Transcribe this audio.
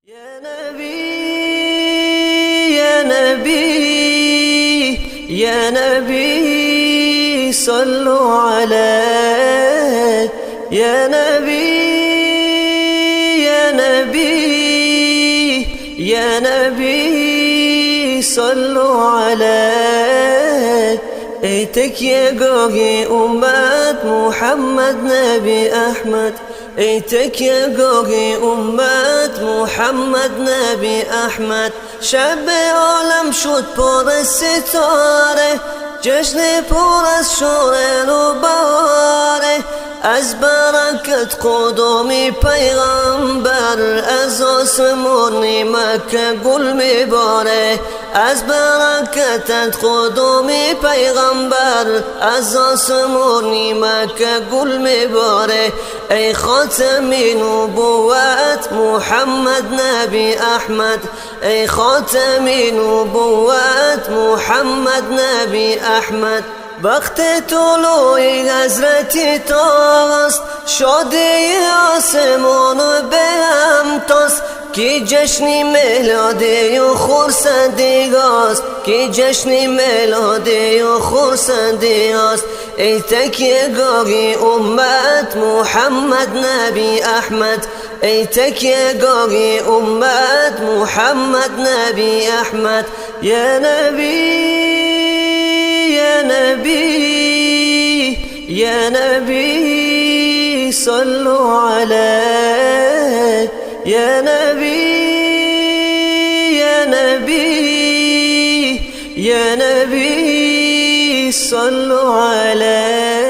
يا نبي يا نبي يا نبي صلوا عليه يا نبي يا نبي يا نبي صلوا عليه ای تکیه گاه امت محمد نبی احمد ای تکیه گاه امت محمد نبی احمد شب عالم شد پر ستاره جشن پر از شور و بهاره از برکت قدوم پیغمبر از آسمان مکه گل میباره از برکتت قدوم پیغمبر از آسمان مکه گل میباره ای خاتم نبوت محمد نبی احمد ای خاتم نبوت محمد نبی احمد وقت طلوع حضرت تاست شادی آسمان به هم تاست کی جشن میلادی و خورسندی است کی جشن میلادی و خورسندی است ای تکیه گاه امت محمد نبی احمد ای تکیه گاه امت محمد نبی احمد یا نبی يا نبي يا نبي صلوا عليه يا نبي يا نبي يا نبي صلوا عليه